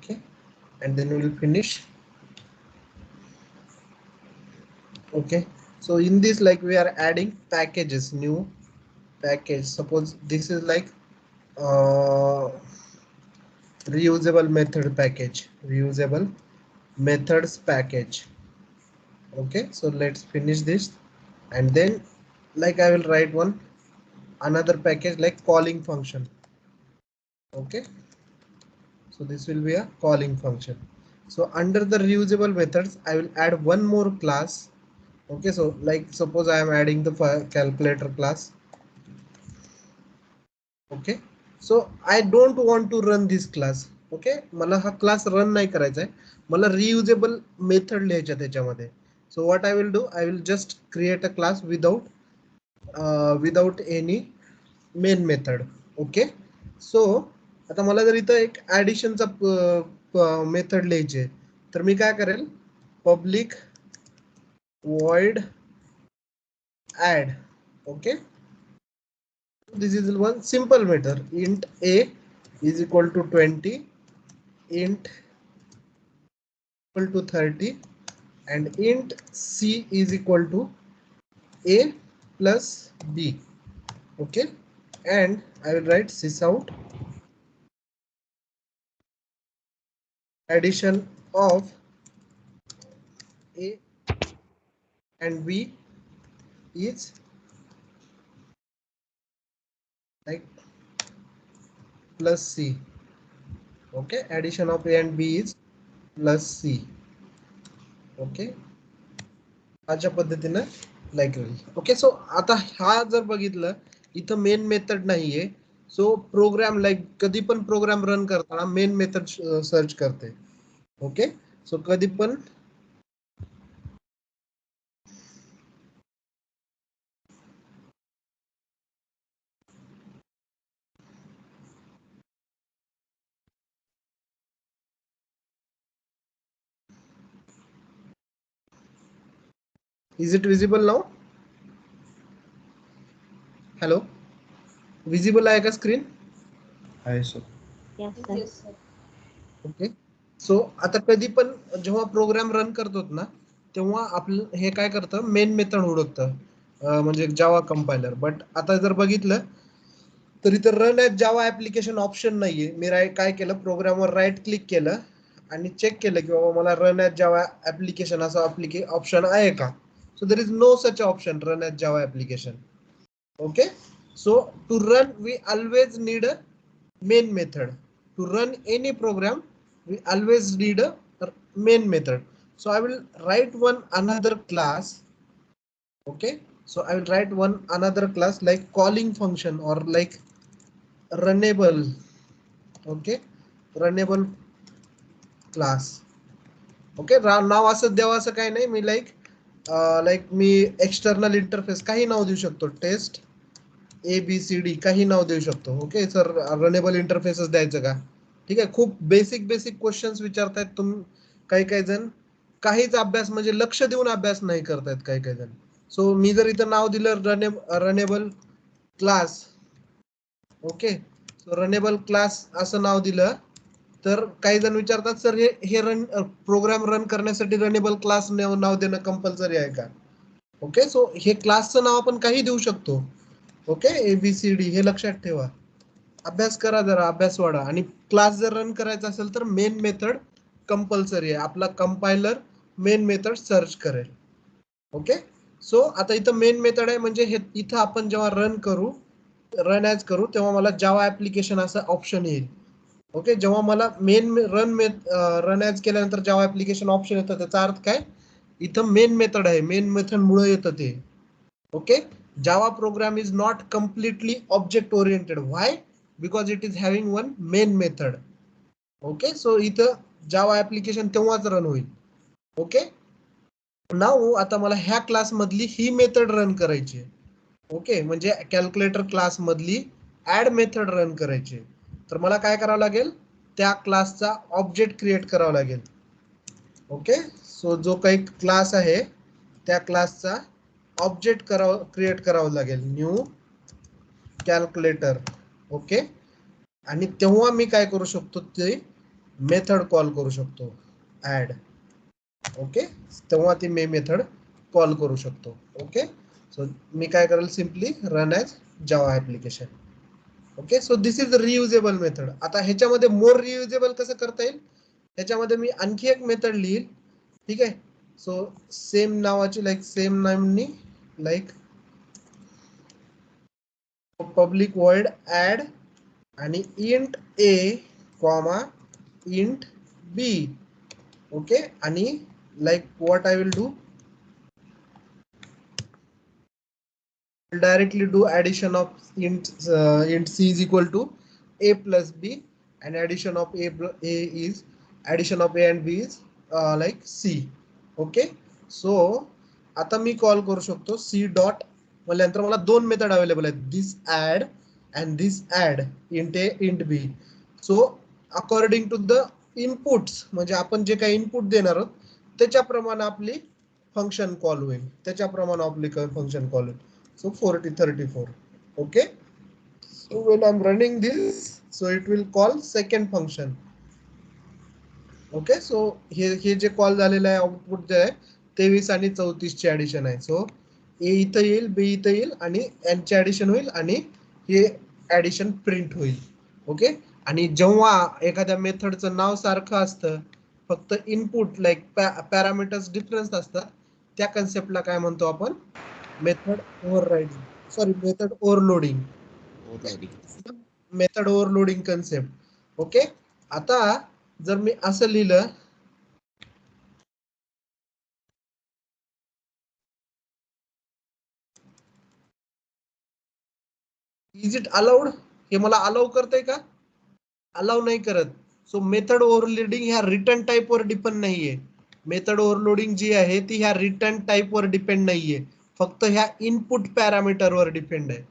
Okay, and then we will finish. Okay, so in this, like, we are adding packages, new package. Suppose this is like reusable method package, reusable methods package. Okay, so let's finish this, and then like I will write one another package like calling function. Okay, so this will be a calling function. So under the reusable methods I will add one more class. Okay, so like suppose I am adding the calculator class. Okay, so I don't want to run this class. Okay, मला हा class run नाही करायचा आहे, मला reusable method लिहायच्या त्याच्यामध्ये. So what I will do, I will just create a class without any main method. Okay, so आता मला जर इथं एक ऍडिशनचा मेथड लिहायचे तर मी काय करेल, public void add. Okay, this is one simple method. Int a is equal to 20, int equal to 30, and int c is equal to a plus b. Okay, and I will write sysout addition of a and b is like plus c. Okay, addition of a and b is plus c. Okay, अशा पद्धतीने like होईल. Okay, so आता हा जर बघितलं इथं main method नाहीये, so programme like कधी पण प्रोग्राम रन करताना मेन मेथड सर्च करते. ओके, सो कधी पण is it visible now? Hello, visible आहे का स्क्रीन? आहे sir. Yes, sir. Okay, so आता कधी पण जेव्हा प्रोग्राम रन करतो ना तेव्हा आपलं हे काय करतं, मेन मेथड ओळखतं, म्हणजे जावा कंपायलर. बट आता जर बघितलं तर इथं run as Java application option नाहीये. मी काय केलं, प्रोग्रामवर राईट क्लिक केलं आणि चेक केलं की बाबा मला रन ॲज जावा ऍप्लिकेशन असं ऑप्शन आहे का. So there is no such option run as Java application. Okay, so to run we always need a main method. To run any program we always need a main method. So I will write one another class. Okay, so I will write one another class like calling function or like runnable. Okay, runnable class. Okay, नाव असं द्यावं असं काही नाही, मी like मी external interface काही नाव देऊ शकतो, taste ABCD काही नाव देऊ शकतो. ओके सर, रनेबल इंटरफेसच द्यायचं का? ठीक आहे, खूप बेसिक क्वेश्चन्स विचारतायत काही जण, काहीच अभ्यास म्हणजे लक्ष देऊन अभ्यास नाही करतायत काही जण. सो मी जर इथं नाव दिलं runnable class. Okay, so runnable class असं नाव दिलं तर काही जण विचारतात सर हे प्रोग्राम रन करण्यासाठी रनेबल क्लास नाव देणं कंपल्सरी आहे का? ओके, सो हे क्लासचं नाव आपण काही देऊ शकतो. ओके, ABCD हे लक्षात ठेवा. अभ्यास करा जरा, अभ्यास वाढा. आणि क्लास जर रन करायचा असेल तर मेन मेथड कंपल्सरी आहे. आपला कंपायलर मेन मेथड सर्च करेल. ओके, सो आता इथं मेन मेथड आहे म्हणजे हे इथं आपण जेव्हा रन ॲज करू तेव्हा मला जावा ऍप्लिकेशन असं ऑप्शन येईल. ओके, जेव्हा मला रन ॲज केल्यानंतर जावा ऍप्लिकेशन ऑप्शन येतं त्याचा अर्थ काय, इथं मेन मेथड आहे, मेन मेथड मुळे येतं ते. Okay, Java program is not completely object oriented. Why? Because it is having one main method. Okay, so इथं Java application तेव्हाच रन होईल. ओके, नाव आता मला ह्या क्लास मधली ही मेथड रन करायची. ओके, म्हणजे कॅल्क्युलेटर क्लास मधली ऍड मेथड रन करायची. तर मला काय करावं लागेल, त्या क्लासचा ऑब्जेक्ट क्रिएट करावा लागेल. ओके, सो जो काही क्लास आहे त्या क्लासचा ऑब्जेक्ट क्रिएट करावं लागेल, न्यू कॅल्क्युलेटर. ओके, आणि तेव्हा मी काय करू शकतो ते मेथड कॉल करू शकतो ऍड. ओके, तेव्हा ती मेथड कॉल करू शकतो. ओके, सो मी काय करेल, simply run as Java application. Okay, so this is reusable method. आता ह्याच्यामध्ये मोर रियुजेबल कसं करता येईल, ह्याच्यामध्ये मी आणखी एक मेथड लिहिल. ठीक आहे, सो सेम नावाची, लाईक सेम नामनी, लाईक पब्लिक वर्ड ऍड आणि इंट ए कॉमा इंट बी. ओके, आणि like what I will do, directly do addition of int c is equal to a plus b, and addition of a is addition of a and b is like c. Okay, so आता मी call करू शकतो c dot, नंतर मला दोन method available आहेत, this add and this add int a int b. So according to the inputs, म्हणजे आपण जे काही इनपुट देणार आहोत त्याच्याप्रमाणे आपली फंक्शन कॉल होईल, त्याच्याप्रमाणे आपली फंक्शन कॉल होईल. So 40 34. Okay, so when I'm running this, so it will call second function. Okay, so हे जे कॉल झालेलं आहे आउटपुट जे आहे 23 आणि 34 ची ऍडिशन आहे. सो ए इथं येईल, बी इथं येईल आणि एन ची ऍडिशन होईल आणि हे ऍडिशन प्रिंट होईल. ओके, आणि जेव्हा एखाद्या मेथडचं नाव सारखं असतं, फक्त इनपुट लाईक पॅरामीटर्स डिफरन्स असतात, त्या कन्सेप्टला काय म्हणतो आपण, method overriding, sorry method overloading. Method overloading concept. Okay, आता जर मी असं लिहिलं, इज इट अलाउड, हे मला अलाउ करतंय का, अलाउ नाही करत. सो मेथड ओव्हरलोडिंग ह्या रिटर्न टाईप वर डिपेंड नाहीये. मेथड ओव्हरलोडिंग जी आहे ती ह्या रिटर्न टाईप वर डिपेंड नाहीये, फक्त ह्या इनपुट पॅरामीटर वर डिपेंड आहे.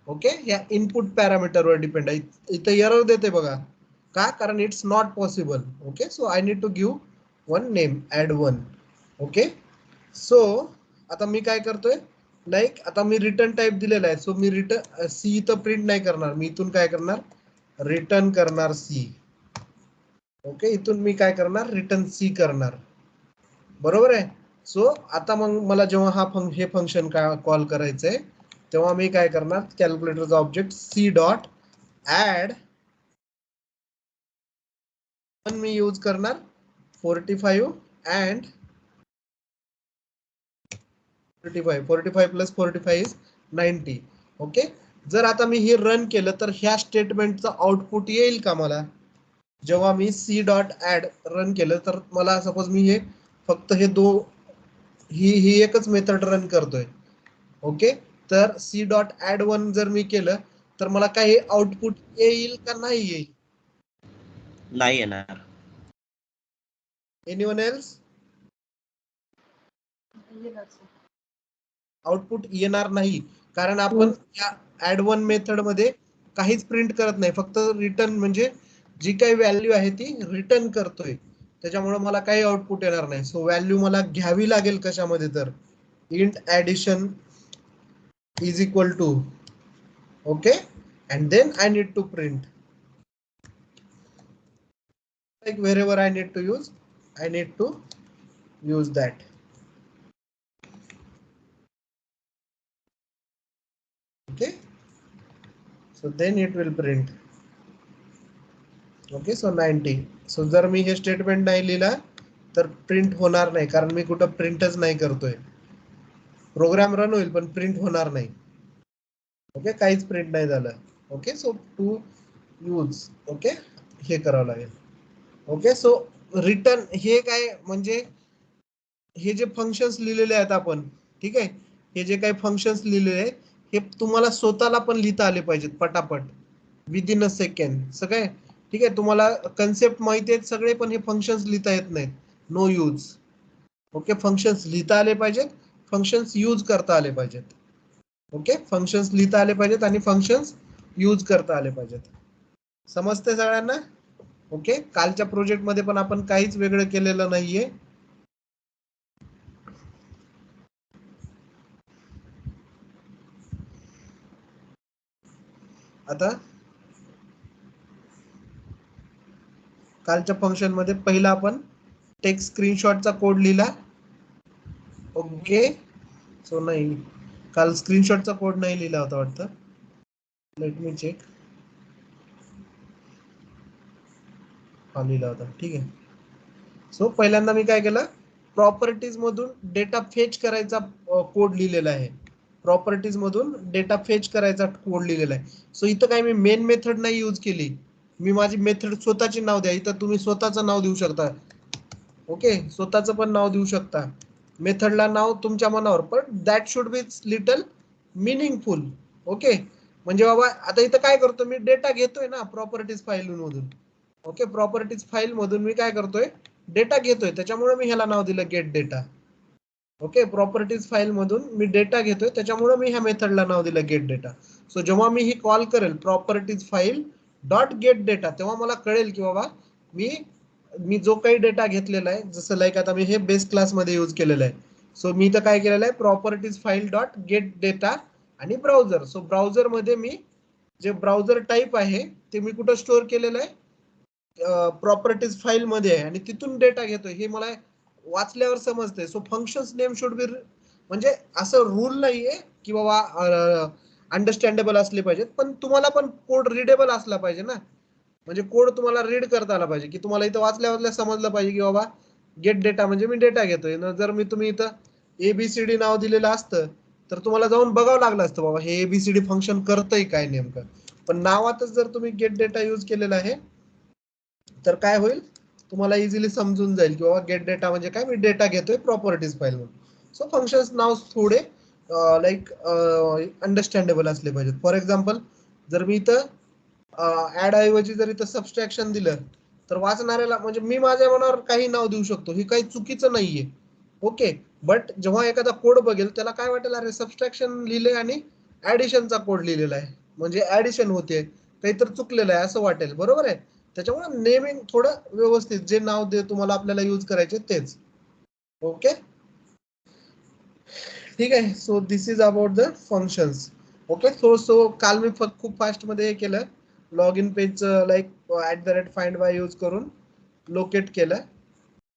ओके, ह्या इनपुट पॅरामीटर वर डिपेंड आहे. इथं एरर देते बघा, का, कारण it's not possible. Okay, so I need to give one name, add one. Okay, so आता मी काय करतोय, लाईक आता मी रिटर्न टाईप दिलेला आहे, सो मी रिटर्न सी इथं प्रिंट नाही करणार, मी इथून काय करणार, रिटर्न करणार सी. ओके, इथून मी काय करणार, रिटर्न सी करणार. बरोबर आहे. सो आता मग मला जेव्हा हे फंक्शन कॉल करायचंय, तेव्हा मी काय करणार, कॅल्क्युलेटरचा ऑब्जेक्ट सी डॉट ऍड पण मी यूज करणार 45 अँड 45 प्लस 45 इज 90. ओके, जर आता मी हे रन केलं तर ह्या स्टेटमेंटचं आउटपुट येईल का मला, जेव्हा मी सी डॉट ऍड रन केलं तर मला सपोज मी हे फक्त हे ही एकच मेथड रन करतोय. ओके, तर सी डॉट ऍड वन जर मी केलं तर मला काही आउटपुट येईल का नाही येईल, नाही येणार. एनिवन एल्स, आउटपुट येणार नाही, कारण आपण या ऍड वन मेथड मध्ये काहीच प्रिंट करत नाही, फक्त रिटर्न म्हणजे जी काही व्हॅल्यू आहे ती रिटर्न करतोय, त्याच्यामुळे मला काही आउटपुट येणार नाही. सो व्हॅल्यू मला घ्यावी लागेल कशामध्ये, तर int addition is equal to. Okay, and then I need to print, like wherever I need to use, I need to use that. Okay, so then it will print. Okay, so 90. So जर मी हे statement नाही लिहिला तर print होणार नाही, कारण मी कुठं प्रिंटच नाही करतोय. प्रोग्राम रन होईल पण प्रिंट होणार नाही. ओके, काहीच प्रिंट नाही झालं. Okay, so to use, okay, हे करावं लागेल. ओके, सो रिटर्न हे काय, म्हणजे हे जे फंक्शन्स लिहिलेले आहेत आपण, ठीक आहे, हे जे काही फंक्शन्स लिहिलेले आहेत हे तुम्हाला स्वतःला पण लिहिता आले पाहिजेत पटापट, विदिन अ सेकंड. सगळे ठीक आहे, तुम्हाला कन्सेप्ट माहिती आहेत सगळे, पण हे फंक्शन्स लिहिता येत नाहीत, नो यूज. ओके, फंक्शन्स लिहिता आले पाहिजेत, फंक्शन्स यूज करता आले पाहिजेत. ओके, फंक्शन्स लिहिता आले पाहिजेत आणि फंक्शन्स यूज करता आले पाहिजेत. समजते सगळ्यांना. ओके, कालच्या प्रोजेक्ट मध्ये पण आपण काहीच वेगळं केलेलं नाहीये. आता कालच्या फंक्शन मध्ये पहिला आपण टेक स्क्रीनशॉटचा कोड लिहिला. ओके, सो नाही, काल स्क्रीनशॉटचा कोड नाही लिहिला होता वाटतं. Let me check. हा लिहिला होता, ठीक आहे. सो पहिल्यांदा मी काय केलं, प्रॉपर्टीज मधून डेटा फेच करायचा कोड लिहिलेला आहे. प्रॉपर्टीज मधून डेटा फेच करायचा कोड लिहिलेला आहे. सो इथं काय मी मेन मेथड नाही यूज केली, मी माझी मेथड स्वतःची नाव द्या. इथं तुम्ही स्वतःचं नाव देऊ शकता. ओके, स्वतःचं पण नाव देऊ शकता. मेथडला नाव तुमच्या मनावर, पण that should be little meaningful. Okay, म्हणजे बाबा आता इथं काय करतो मी, डेटा घेतोय ना प्रॉपर्टीज फाईल मधून. ओके, प्रॉपर्टीज फाईल मधून मी काय करतोय, डेटा घेतोय, त्याच्यामुळे मी ह्याला नाव दिलं gate data. Okay, properties file मधून मी डेटा घेतोय, त्याच्यामुळे मी ह्या मेथडला नाव दिलं गेट डेटा. सो जेव्हा मी ही कॉल करेल properties file dot gate data, तेव्हा मला कळेल की बाबा मी मी जो काही डेटा घेतलेला आहे, जसं लाईक आता मी हे बेस क्लास मध्ये यूज केलेलं आहे. सो मी इथं काय केलेलं आहे, properties file dot gate data आणि ब्राउझर. सो ब्राउझर मध्ये मी जे ब्राउझर टाईप आहे ते मी कुठं स्टोअर केलेलं आहे, प्रॉपर्टीज फाईल मध्ये आहे, आणि तिथून डेटा घेतोय हे मला वाचल्यावर समजते. So functions name should be, म्हणजे असं रूल नाहीये की बाबा अंडरस्टँडेबल असले पाहिजेत, पण तुम्हाला पण कोड रिडेबल असला पाहिजे ना. म्हणजे कोड तुम्हाला रीड करता आला पाहिजे, की तुम्हाला इथं वाचल्या वाचल्या समजलं पाहिजे की बाबा गेट डेटा म्हणजे मी डेटा घेतोय. जर मी तुम्ही इथं एबीसीडी नाव दिलेलं असतं तर तुम्हाला जाऊन बघावं लागलं असतं बाबा हे एबीसीडी फंक्शन करतंय काय नेमकं. पण नावातच जर तुम्ही गेट डेटा यूज केलेला आहे तर काय होईल, तुम्हाला इझिली समजून जाईल की बाबा गेट डेटा म्हणजे काय, मी डेटा घेतोय प्रॉपर्टीज फाईल म्हणून. सो फंक्शन्स नाव थोडे लाईक अंडरस्टँडेबल असले पाहिजेत. फॉर एक्झाम्पल, जर मी इथं ऍड ऐवजी जर इथं सबस्ट्रॅक्शन दिलं तर वाचणाऱ्याला, म्हणजे मी माझ्या मनावर काही नाव देऊ शकतो, हे काही चुकीचं नाहीये. ओके, बट जेव्हा एखादा कोड बघेल त्याला काय वाटेल, अरे सबस्ट्रॅक्शन लिहिले आणि ऍडिशनचा कोड लिहिलेला आहे, म्हणजे ऍडिशन होते, काहीतरी चुकलेलं आहे असं वाटेल. बरोबर आहे, त्याच्यामुळे नेमिंग थोडं व्यवस्थित, जे नाव दे तुम्हाला आपल्याला यूज करायचे तेच. ओके, ठीक आहे. So this is about the functions. Okay, so काल मी खूप फास्ट मध्ये हे केलं, log in page like @find by use करून लोकेट केलं,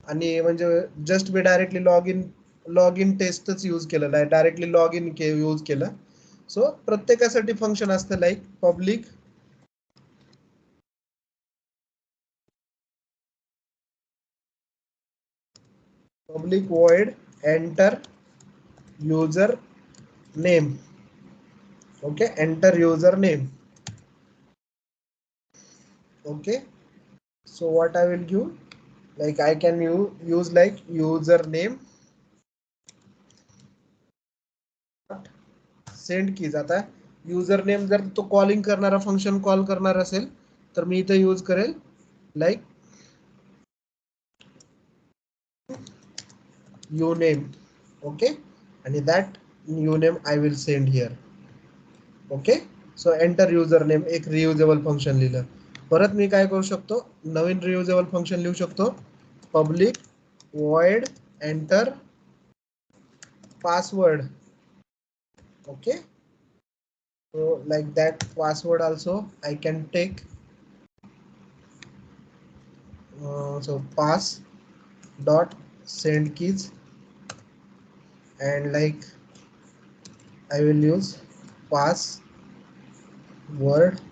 आणि म्हणजे जस्ट मी डायरेक्टली लॉग इन टेस्टच यूज केलेलं आहे, डायरेक्टली लॉग इन यूज केलं. सो प्रत्येकासाठी फंक्शन असतं, like public void enter user name. Okay, enter user name. Okay, so what I will give, like I can use like username send keys. आता user name जर तो calling करणारा function call करणार असेल तर मी इथे यूज करेल लाईक यू नेम. ओके, आणि that you name I will send here. Okay, so enter user name, एक रियुजेबल फंक्शन लिहिलं. परत मी काय करू शकतो, नवीन रियुजेबल फंक्शन लिहू शकतो, public void enter password. Okay, so like that password also I can take. So pass dot send keys, and like I will use pass word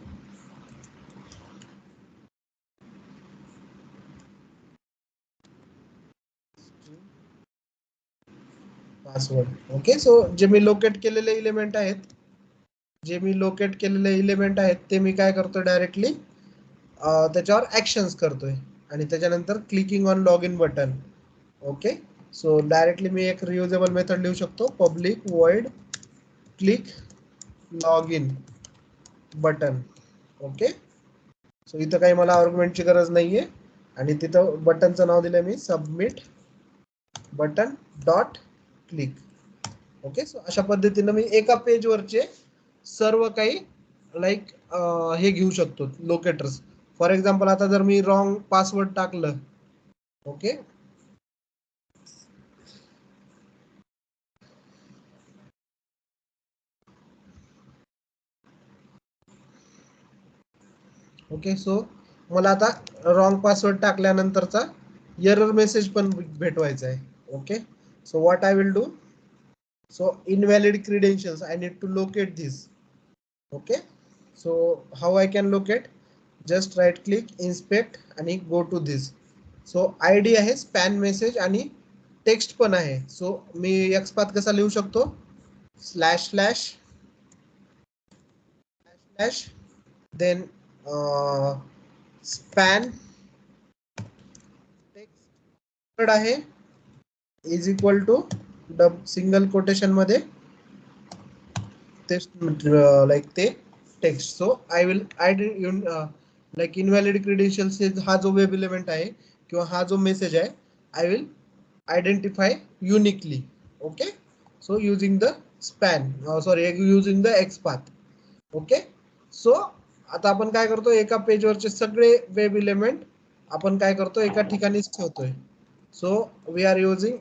password. Okay, so जे मी locate केलेले element आहेत, ते मी काय करतो, directly त्याच्यावर actions करतोय, आणि त्याच्यानंतर clicking on log in button. Okay, so directly मी एक रियुजेबल मेथड लिहू शकतो, public void click log in button. Okay, so इथं काही मला आर्ग्युमेंटची गरज नाहीये, आणि तिथं बटनचं नाव दिलंय मी submit button dot click. Okay, so अशा पद्धतीनं मी एका पेजवरचे सर्व काही लाईक हे घेऊ शकतो लोकेटर्स. फॉर एक्झाम्पल, आता जर मी रॉंग पासवर्ड टाकलं, ओके, ओके, सो मला आता रॉंग पासवर्ड टाकल्यानंतरचा एरर मेसेज पण भेटवायचा आहे. Okay, so what I will do, so invalid credentials I need to locate this. Okay, so how I can locate, just right click, inspect आणि go to this. So I D आहे, span message आणि text पण आहे. सो मी XPath कसा लिहू शकतो, slash slash slash then span text आहे is equal to single quotation मध्ये लाईक ते text. So I will like invalid credentials हा जो वेब एलिमेंट आहे किंवा हा जो मेसेज आहे, I will identify uniquely. Okay, so using the span, sorry, using the XPath. Okay, so आता आपण काय करतो, एका पेजवरचे सगळे वेब एलिमेंट आपण काय करतो, एका ठिकाणीच ठेवतोय. So we are using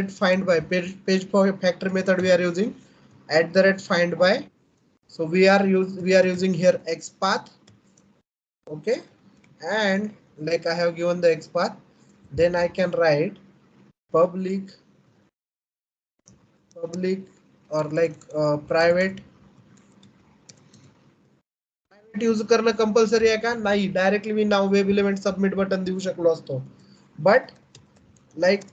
@find by page factor method. We are using @find by. So we are using here XPath. Okay, and like I have given the XPath, then I can write public or like private use करणं compulsory आहे का, नाही. Directly मी नाव web element submit button देऊ शकलो असतो, but like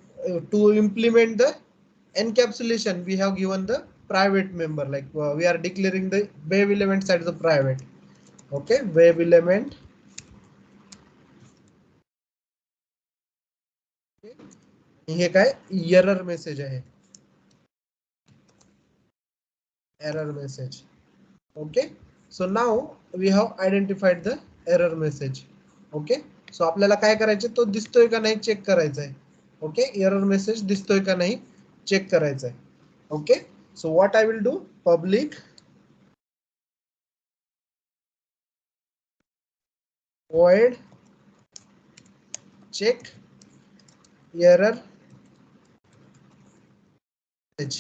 to implement the encapsulation we have given the private member, like we are declaring the web elements as the private. Okay, web element, हे काय error message आहे, error message. Okay, so now we have identified the error message. Okay, so आपल्याला काय करायचे, तो दिसतोय का नाही चेक करायचा आहे. ओके, एरर मेसेज दिसतोय का नाही चेक करायचा आहे. Okay, so what I will do, public void check error message.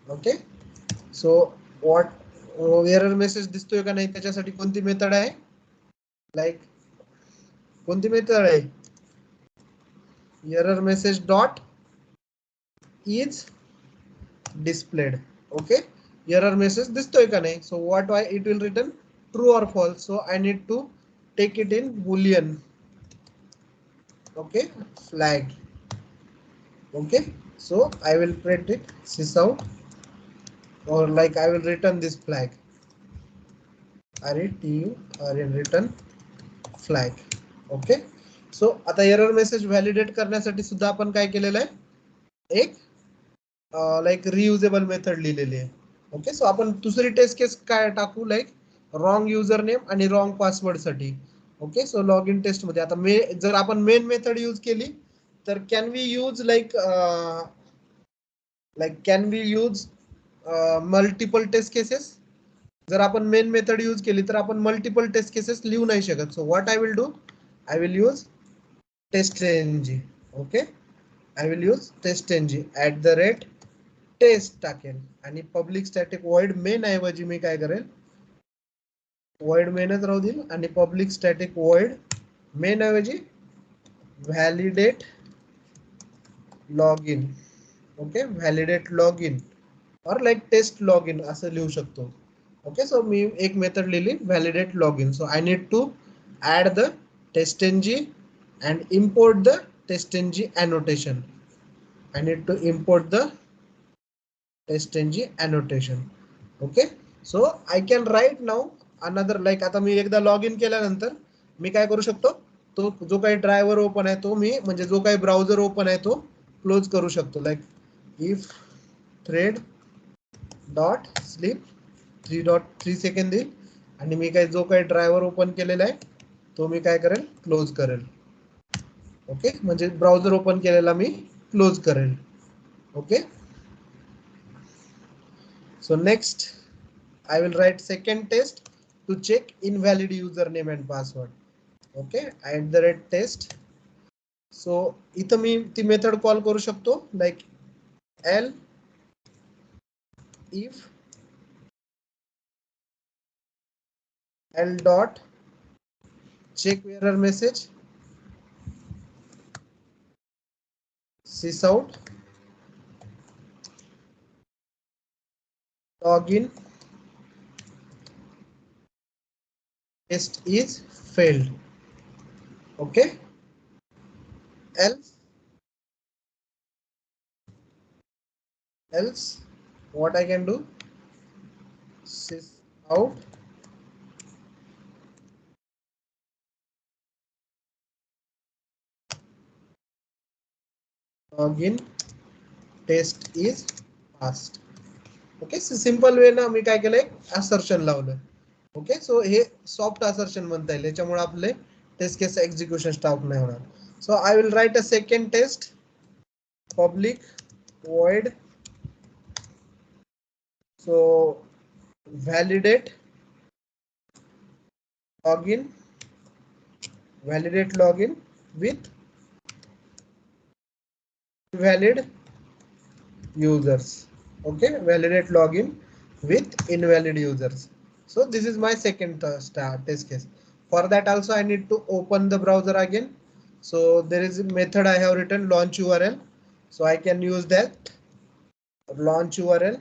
Okay, so what, error message दिसतोय का नाही त्याच्यासाठी कोणती मेथड आहे, लाईक कोणती मेथड आहे, error message dot is displayed. Okay, error message दिसतोय का नाही, so what it will return true or false. So I need to take it in boolean. Okay, flag. Okay, so I will print it sysout, or like I will return this flag, RETURN, return flag. Okay, so आता error message validate करण्यासाठी सुद्धा आपण काय केलेलं आहे, एक like reusable method लिहिलेली आहे. ओके, सो आपण दुसरी टेस्ट केस काय टाकू, लाईक रॉंग युजर नेम आणि रॉंग पासवर्ड साठी. Okay, so log in test मध्ये आता जर आपण मेन मेथड यूज केली तर can we use can we use multiple test cases. जर आपण मेन मेथड यूज केली तर आपण मल्टिपल टेस्ट केसेस लिहू नाही शकत. So what I will do, I will use test okay, I will use test test टाकेल आणि पब्लिक स्टॅटिक वॉइड मेन ऐवजी मी काय करेल, वॉइड मेनच राहू देईल आणि पब्लिक स्टॅटिक वॉइड मेन ऐवजी validate log in. Okay, validate log in or like test log in असं लिहू शकतो. ओके, सो मी एक मेथड लिहिली, validate log in. So I need to add the टेस्टng and import the testng annotation. I need to import the testng annotation. Okay, so I can write now another, like आता मी एकदा log in केल्यानंतर मी काय करू शकतो, तो जो काही ड्रायव्हर ओपन आहे तो मी, म्हणजे जो काही ब्राउझर ओपन आहे तो क्लोज करू शकतो. Like if thread dot sleep 3.3 second देईल आणि मी काय जो काही ड्रायव्हर ओपन केलेला आहे तो मी काय करेल, क्लोज करेल. ओके, म्हणजे ब्राउझर ओपन केलेला मी क्लोज करेल. Okay, so next I will write second test to check invalid user name and password. Okay, @test. So इथं मी ती मेथड कॉल करू शकतो, like L if L dot check error message, sysout, login, test is failed. Okay, else what I can do, sysout, login, test is passed. Okay, simple way ना मी काय केलंय, assertion लावलं. Okay, so हे soft assertion म्हणता येईल, याच्यामुळे आपले taste केस execution stop नाही होणार. So I will write a second test, public void, so validate login, with valid users. Okay, validate login with invalid users. So this is my second test case. For that also I need to open the browser again. So there is a method I have written, launch URL. So I can use that launch URL.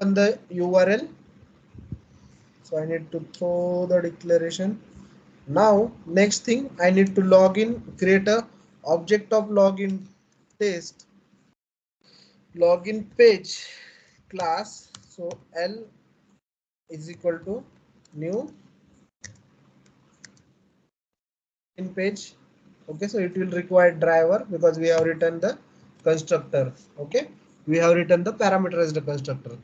Open the URL. So I need to throw the declaration. Now next thing, I need to log in, create a object of login test, login page class. So L is equal to new in page. Okay, so it will require driver because we have written the constructor. Okay, we have written the parameterized constructor.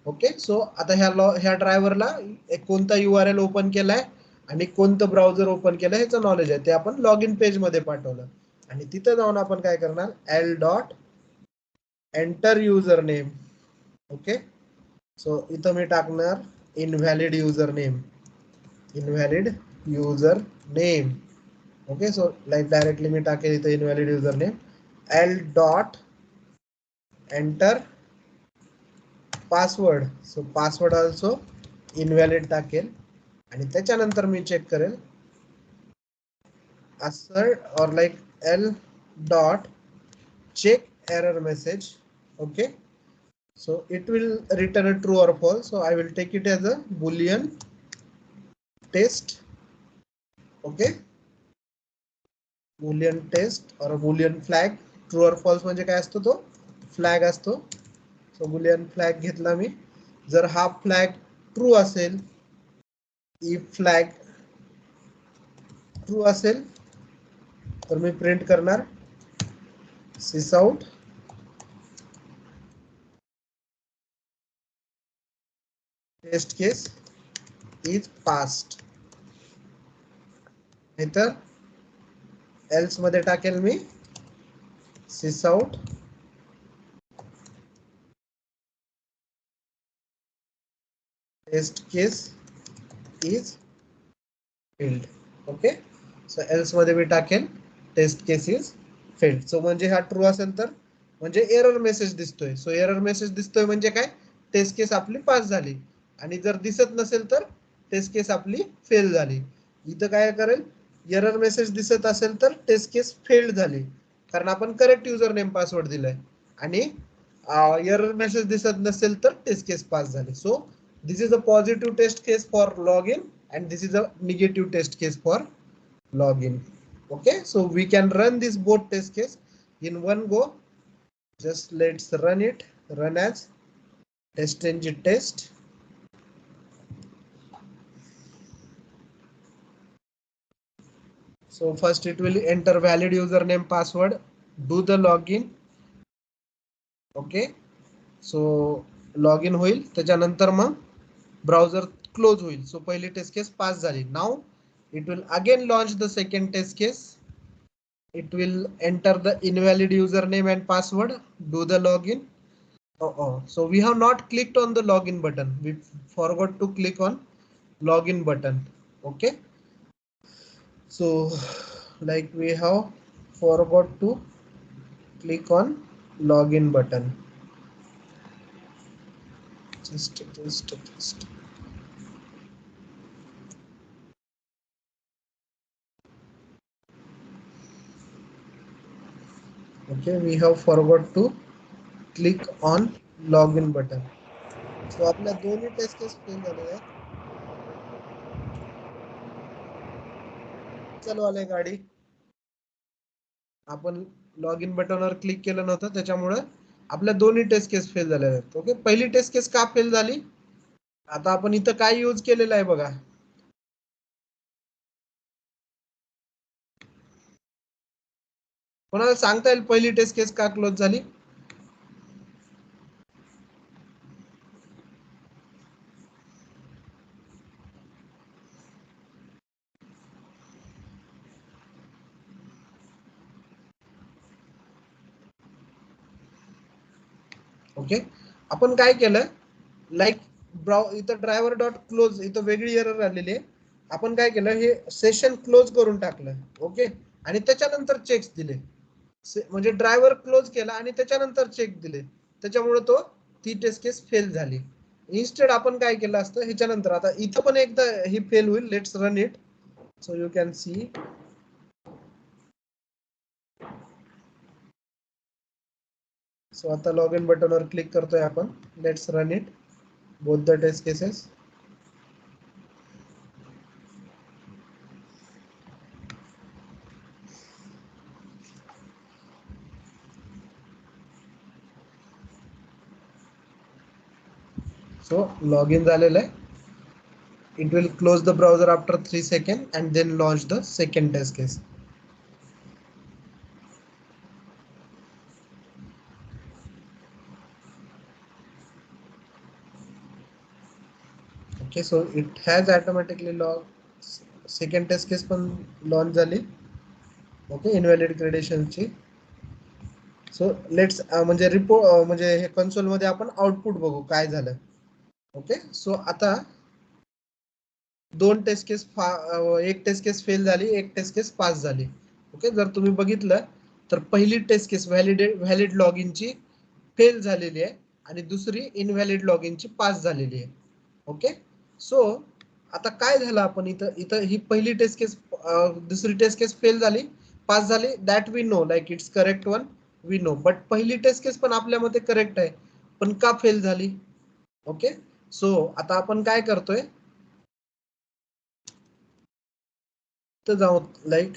Okay, so आता ह्या ड्रायव्हरला कोणता URL open केलाय आणि कोणतं browser open केलंय ह्याचं knowledge आहे, ते आपण लॉग इन पेज मध्ये पाठवलं आणि तिथं जाऊन आपण काय करणार, L dot enter user name. Okay, so इथं मी टाकणार invalid user name, invalid user name. Okay, so like directly मी टाकेल इथं invalid user name, L dot enter password. So password also invalid टाकेल आणि त्याच्यानंतर मी चेक करेल assert or like L dot check error message. Okay, so it will return a true or false, so I will take it as a boolean test. Okay, boolean test or a boolean flag. True or false म्हणजे काय असतो, तो flag असतो. So boolean flag घेतला मी. जर हा flag true असेल, if फ्लॅग ट्रू असेल तर मी प्रिंट करणार sysout test case is passed. नाहीतर एल्स मध्ये टाकेल मी sysout test case is failed. Okay, so else मध्ये मी टाकेल test case is failed. So म्हणजे हा ट्रू असेल तर म्हणजे एरर मेसेज दिसतोय. सो एरर मेसेज दिसतोय म्हणजे काय, टेस्ट केस आपली पास झाली. आणि जर दिसत नसेल तर टेस्ट केस आपली फेल झाली. इथं काय करेल, एरर मेसेज दिसत असेल तर टेस्ट केस फेल्ड झाली, कारण आपण करेक्ट युजर नेम पासवर्ड दिलाय. आणि एरर मेसेज दिसत नसेल तर टेस्ट केस पास झाली. So this is a positive test case for login and this is a negative test case for login. Okay, so we can run this both test case in one go. Just let's run it, run as test-ng test. So first it will enter valid username password, do the login. Okay, so login होईल, त्याच्यानंतर मग browser close होईल. So पहिली test केस pass झाली. Now it will again launch the second test case. It will enter the invalid username and password, do the login. So we have not clicked on the login button, we forgot to click on login button. Okay, so like we have forgot to click on login button. Just Okay, we have forgot to click on login button. So आपल्या दोन्ही taste case fail झालेल्या आहेत. चालवाले गाडी. आपण log in बटनवर click केलं नव्हतं त्याच्यामुळे आपल्या दोन्ही टेस्ट केस फेल झालेल्या आहेत. ओके, पहिली टेस्ट केस का फेल झाली? आता आपण इथं काय यूज केलेलं आहे बघा. कोणाला सांगता येईल पहिली टेस्ट केस का क्लोज झाली? ओके, आपण काय केलं, लाईक इथं ड्रायव्हर डॉट क्लोज इथं वेगळी एरर आलेली आहे. आपण काय केलं, हे सेशन क्लोज करून टाकलं. ओके, आणि त्याच्यानंतर चेक्स दिले. म्हणजे ड्रायव्हर क्लोज केला आणि त्याच्यानंतर चेक दिले, त्याच्यामुळे ती टेस्ट केस फेल झाली. इन्स्टेड आपण काय केलं असतं ह्याच्यानंतर, आता इथं पण एकदा ही फेल होईल. Let's run it so you can see. So आता लॉग इन बटनवर क्लिक करतोय आपण. Let's run it both the test cases. So log in झालेलं आहे. It will close the browser after 3 seconds and then launch the second test case. Okay, so it has automatically launched. Second test case पण launch झाली. Okay, invalid credentials ची. So let's म्हणजे report म्हणजे हे console मध्ये आपण output बघू काय झालं. ओके, सो आता दोन टेस्ट केस एक टेस्ट केस फेल झाली, एक टेस्ट केस पास झाली. ओके, जर तुम्ही बघितलं तर पहिली टेस्ट केस व्हॅलिड लॉग इनची फेल झालेली आहे आणि दुसरी इनव्हॅलिड लॉग इनची पास झालेली आहे. ओके, सो आता काय झालं, आपण इथं इथं ही पहिली टेस्ट केस दुसरी टेस्ट केस फेल झाली, पास झाली, that we know, like it's correct one we know. But पहिली टेस्ट केस पण आपल्या मते करेक्ट आहे, पण का फेल झाली? ओके, सो आता आपण काय करतोय, तर जाऊ लाईक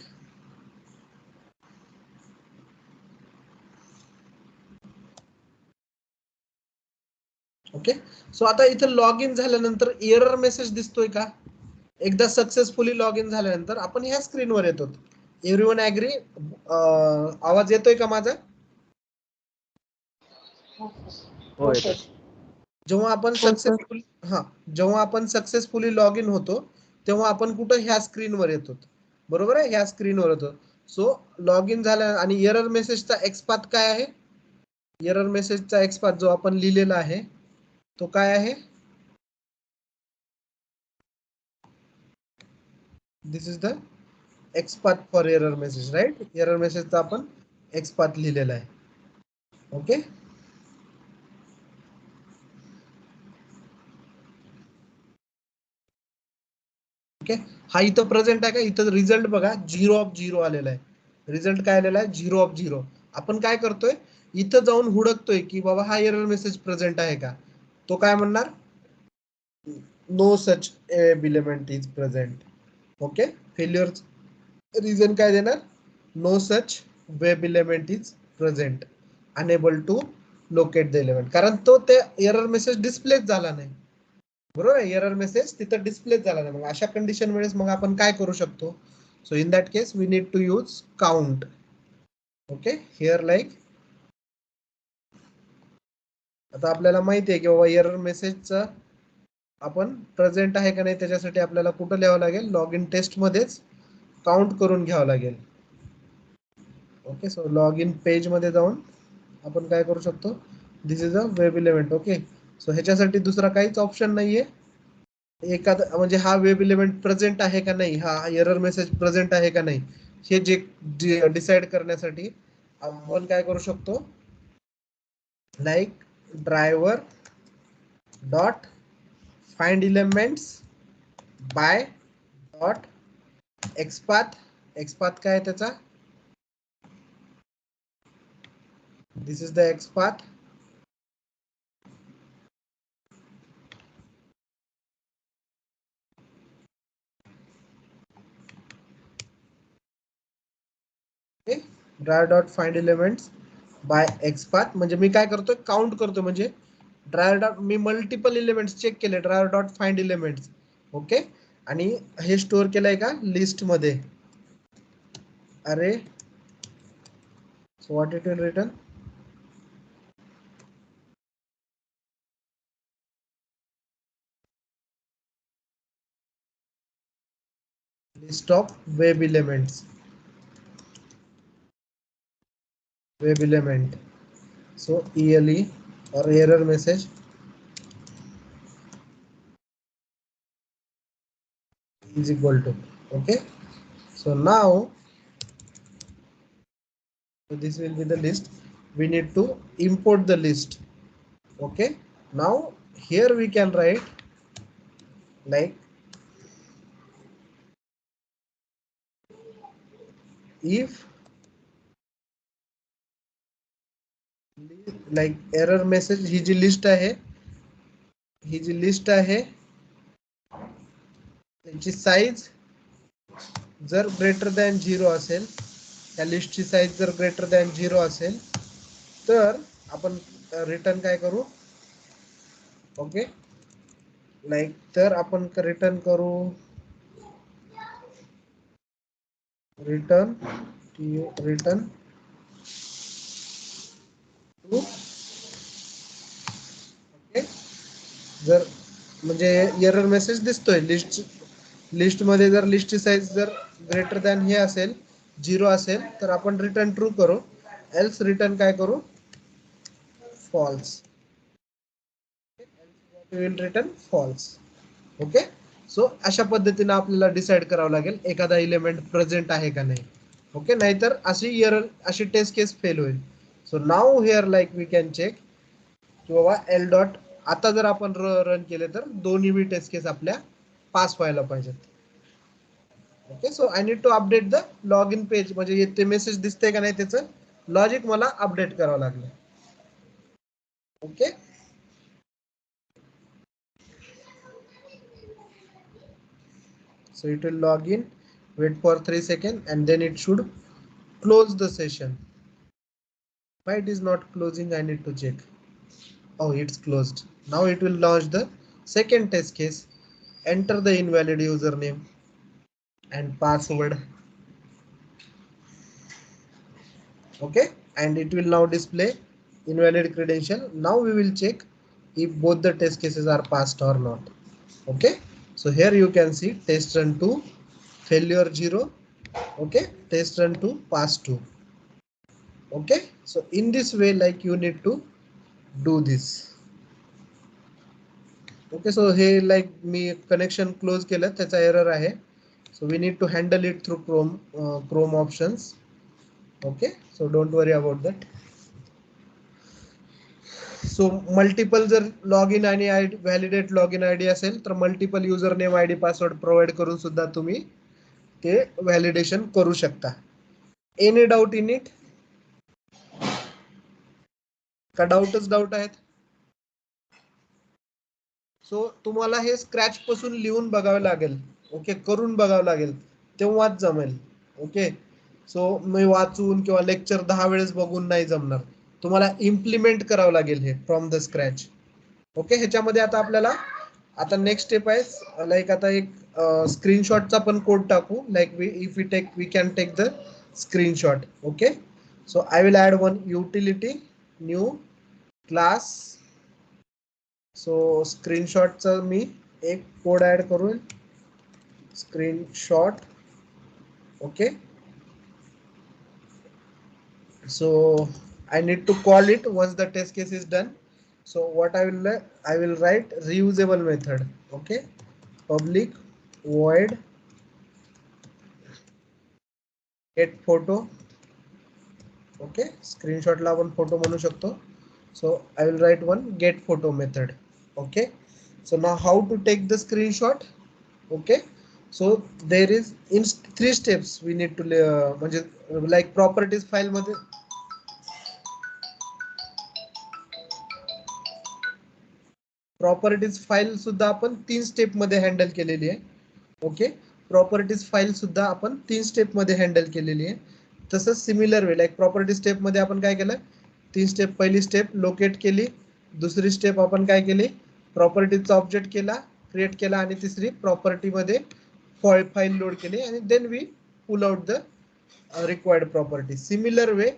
ओके. सो आता इथं लॉग इन झाल्यानंतर एरर मेसेज दिसतोय का? एकदा सक्सेसफुली लॉग इन झाल्यानंतर आपण ह्या स्क्रीनवर येतो. Everyone agree? आवाज येतोय का माझा? हो येतोय. जेव्हा आपण सक्सेसफुली लॉग इन होतो तेव्हा आपण कुठं ह्या स्क्रीनवर येतो, बरोबर आहे, ह्या स्क्रीनवर येतो. सो लॉग इन झाला आणि एरर मेसेजचा एक्सपाथ काय आहे? एरर मेसेजचा एक्सपाथ जो आपण लिहिलेला आहे तो काय आहे? This is the XPath for error message, right? Error मेसेजचा आपण एक्सपाथ लिहिलेला आहे. ओके, ओके, हा इथं प्रेझेंट आहे का? इथं रिझल्ट बघा 0/0 आलेला आहे. रिझल्ट काय आलेला आहे? 0/0. आपण काय करतोय, इथं जाऊन हुडकतोय की बाबा हा एरर मेसेज प्रेझेंट आहे का. तो काय म्हणणार? No such web element is present. Okay, failure reason काय देणार? No such web element is present, unable to locate the element. कारण तो ते एरर मेसेज डिस्प्लेच झाला नाही, बरोबर आहे. एरर मेसेज तिथं डिस्प्लेच झाला नाही. मग अशा कंडिशन वेळेस मग आपण काय करू शकतो? So in that case we need to use count. Okay, here like आता आपल्याला माहिती आहे की बाबा एरर मेसेजचा आपण प्रेझेंट आहे का नाही त्याच्यासाठी आपल्याला कुठं लिहावं लागेल? लॉग इन टेस्ट मध्येच काउंट करून घ्यावं लागेल. Okay, so log in page मध्ये जाऊन आपण काय करू शकतो? This is a web element. Okay, so ह्याच्यासाठी दुसरा काहीच ऑप्शन नाहीये. एखादा म्हणजे हा वेब एलिमेंट प्रेझेंट आहे का नाही, हा एरर मेसेज प्रेझेंट आहे का नाही, हे जे डिसाइड करण्यासाठी आपण काय करू शकतो, like driver dot find elements bye dot XPath. XPath काय त्याचा? This is the X path. Okay. Driver dot find elements by X path. म्हणजे मी काय करतोय, काउंट करतो. म्हणजे ड्रायव्हर डॉट मी मल्टिपल एलिमेंट्स चेक केले, driver dot find elements. Okay. आणि हे स्टोअर केलंय का लिस्ट मध्ये. अरे so what it will return? List of web elements. Web element. So ELE or error message is equal to. Okay. So now this will be the list. We need to import the list. Okay. Now here we can write like if like error message ही जी list आहे, ही जी list आहे त्याची size जर greater than 0 असेल, त्या लिस्टची साईज जर ग्रेटर दॅन 0 असेल तर आपण रिटर्न काय करू. ओके. लाईक तर आपण रिटर्न करू रिटर्न टू. ओके. जर म्हणजे एरर मेसेज दिसतोय लिस्ट मध्ये, जर लिस्टची साईज जर ग्रेटर दॅन हे असेल 0 असेल तर आपण रिटर्न ट्रू करू, एल्स रिटर्न काय करू false. Will return false. Okay. So अशा पद्धतीने आपल्याला डिसाइड करावं लागेल एखादा एलिमेंट प्रेझेंट आहे का नाही. ओके. नाहीतर अशी टेस्ट केस फेल होईल. So now here like we can check किंवा एल डॉट. आता जर आपण रन केले तर दोन्ही बी टेस्ट केस आपल्या पास व्हायला पाहिजेत. Okay. So I need to update the log in page. म्हणजे ते मेसेज दिसतंय का नाही त्याचं लॉजिक मला अपडेट करावं लागलं. Okay. So it will log in, wait for 3 seconds, and then it should close the session. Why it is not closing? I need to check. Oh, it's closed. Now it will launch the second test case. Enter the invalid username and password. Okay. And it will now display invalid credential. Now we will check if both the test cases are passed or not. Okay. So here you can see test run 2, failure 0. Okay. Test run 2, pass 2. Okay. So in this way, like you need to do this. Okay. So हे like मी connection close केलं, त्याचा error आहे. So we need to handle it through Chrome options. Okay. So don't worry about that. So multiple जर login आणि validate login ID असेल तर multiple username ID password provide करून सुद्धा तुम्ही ते validation करू शकता. Any doubt in it? का डाऊटच डाऊट आहेत. सो तुम्हाला हे स्क्रॅच पासून लिहून बघावं लागेल. ओके. करून बघावं लागेल तेव्हाच जमेल. ओके. सो मी वाचून किंवा लेक्चर 10 वेळेस बघून नाही जमणार. तुम्हाला इम्प्लिमेंट करावं लागेल हे फ्रॉम द स्क्रॅच. ओके. ह्याच्यामध्ये आता आपल्याला आता नेक्स्ट स्टेप आहे लाईक आता एक स्क्रीनशॉटचा पण कोड टाकू. Like if we can take the screenshot. Okay. So I will add one utility new class. So स्क्रीनशॉटचा मी एक कोड ऍड करून screenshot. Okay. So I need to call it once the test case is done. So what I will write reusable method. Okay. Public void get photo. Okay. Screenshot ला आपण photo म्हणू शकतो. So I will write one get photo method. Okay. So now how to take the screenshot? Okay. So there is in 3 steps we need to म्हणजे like properties file मध्ये properties file सुद्धा आपण 3 step मध्ये handle केलेली आहे. Okay, properties file सुद्धा आपण 3 step मध्ये हँडल केलेली आहे. तसंच similar way like property step मध्ये आपण काय केलं, 3 स्टेप. पहिली स्टेप लोकेट केली, दुसरी स्टेप आपण काय केली, प्रॉपर्टीचा ऑब्जेक्ट केला, क्रिएट केला, आणि तिसरी प्रॉपर्टी मध्ये फाईल लोड केली, आणि then we pull out the required property. Similar way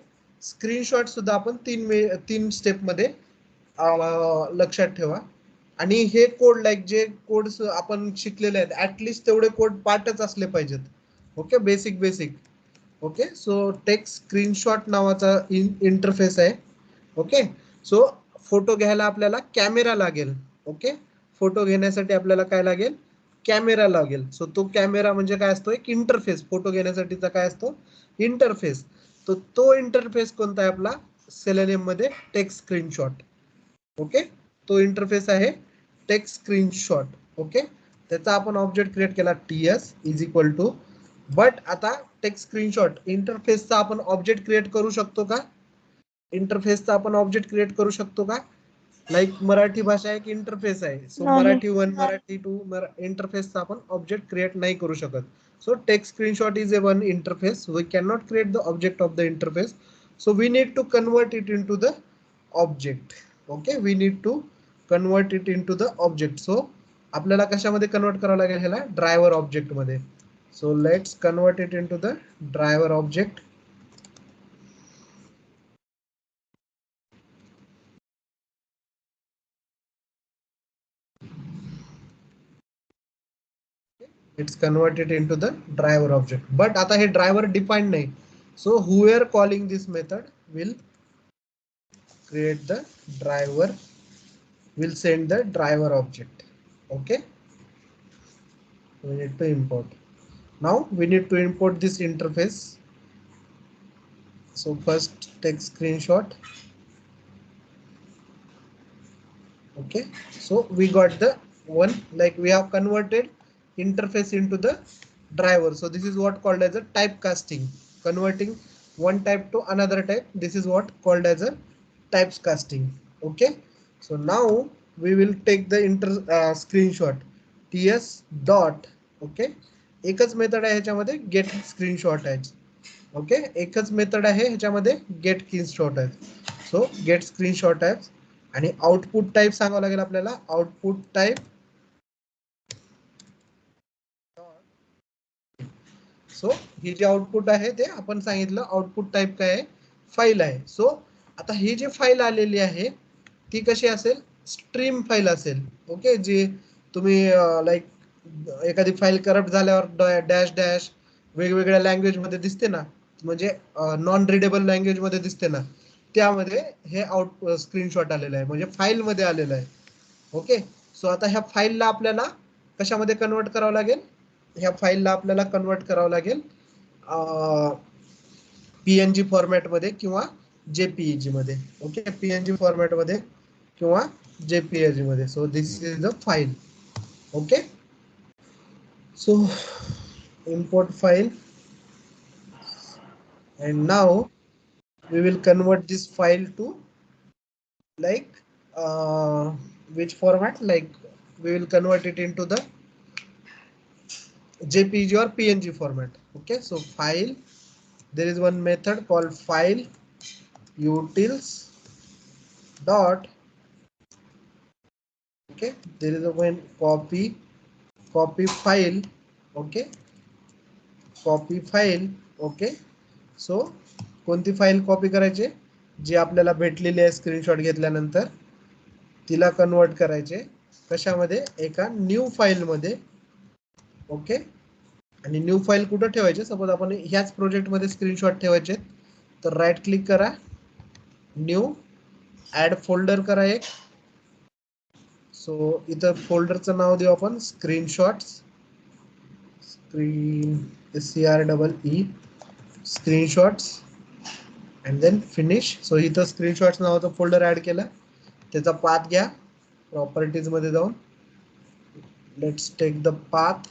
screenshot सुद्धा आपण 3 स्टेप मध्ये लक्षात ठेवा. आणि हे कोड लाईक जे कोड्स आपण शिकलेले आहेत ऍटलिस्ट तेवढे कोड पाठच असले पाहिजेत. Okay, basic. Okay, so take screenshot नावाचा इंटरफेस आहे. ओके, सो फोटो घ्यायला आपल्याला कॅमेरा लागेल. ओके, फोटो घेण्यासाठी आपल्याला काय लागेल, कॅमेरा लागेल. सो तो कॅमेरा म्हणजे काय असतो, एक इंटरफेस. फोटो घेण्यासाठीचा काय असतो, इंटरफेस. तो इंटरफेस कोणता आहे आपला, सेलेनियम मध्ये टेक स्क्रीनशॉट. ओके, तो इंटरफेस आहे टेक स्क्रीनशॉट. ओके, त्याचा आपण ऑब्जेक्ट क्रिएट केला ts is equal to. But आता टेक स्क्रीनशॉट इंटरफेसचा आपण ऑब्जेक्ट क्रिएट करू शकतो का, इंटरफेसचा आपण ऑब्जेक्ट क्रिएट करू शकतो का. लाईक मराठी भाषा एक इंटरफेस आहे. सो मराठी 1 मराठी 2 इंटरफेसचा आपण ऑब्जेक्ट क्रिएट नाही करू शकत. So text screenshot is a one interface. We cannot create the object of the interface. So we need to convert it into the object. Okay, we need to convert it into the object. So आपल्याला कशामध्ये convert करावं लागेल ह्याला, driver object मध्ये. So let's convert it into the driver object. It's converted into the driver object. But आता हे driver define नाही. So whoever calling this method will create the driver, will send the driver object. Okay, we need to import. Now we need to import this interface. So first take screenshot. Okay, so we got the one, like we have converted interface into the driver. So this is what called as a typecasting, converting one type to another type. This is what called as a typecasting. Okay, so now we will take the screenshot ts dot. Okay, एकच method आहे ह्याच्यामध्ये gate screenshot आहे. Okay, एकच method आहे ह्याच्यामध्ये gate screenshot आहे. So gate screenshot आहे, आणि आउटपुट टाइप सांगावं लागेल आपल्याला. Output type. सो ही जे आउटपुट आहे ते आपण सांगितलं, आउटपुट टाइप काय आहे, फाईल आहे. सो आता ही जी फाईल आलेली आहे ती कशी असेल, स्ट्रीम फाईल असेल. ओके, जी तुम्ही लाईक एखादी फाईल करप्ट झाल्यावर डॅश डॅश वेगवेगळ्या लँग्वेज मध्ये दिसते ना, म्हणजे नॉन रिडेबल लँग्वेज मध्ये दिसते ना, त्यामध्ये हे स्क्रीनशॉट आलेलं आहे, म्हणजे फाईल मध्ये आलेलं आहे. ओके, सो आता ह्या फाईलला आपल्याला कशामध्ये कन्वर्ट करावं लागेल, ह्या फाईलला आपल्याला कन्वर्ट करावं लागेल पीएनजी फॉर्मॅट मध्ये किंवा जेपीईजी मध्ये. ओके, पीएनजी फॉर्मॅट मध्ये किंवा जेपीईजी मध्ये. So this is the file. Okay, so import file, and now we will convert this file to like which format, like we will convert it into the jpeg or png format. Okay, so file, there is one method called file utils dot. Okay, there is a one copy file. Okay, copy file. Okay, so कोणती file copy करायची, जी आपल्याला भेटलेली आहे screenshot घेतल्यानंतर, तिला convert करायचे कशामध्ये, एका न्यू फाईल मध्ये. ओके, आणि न्यू फाईल कुठं ठेवायचे, सपोज आपण ह्याच प्रोजेक्ट मध्ये स्क्रीनशॉट ठेवायचे, तर राईट क्लिक करा, न्यू, ऍड फोल्डर करा एक. सो इथं फोल्डरचं नाव देऊ आपण screenshots, SCREE screenshots, and then finish. So इथं स्क्रीनशॉट्स नावाचं फोल्डर ऍड केलं, त्याचा पाथ घ्या, प्रॉपर्टीज मध्ये जाऊन let's take the path.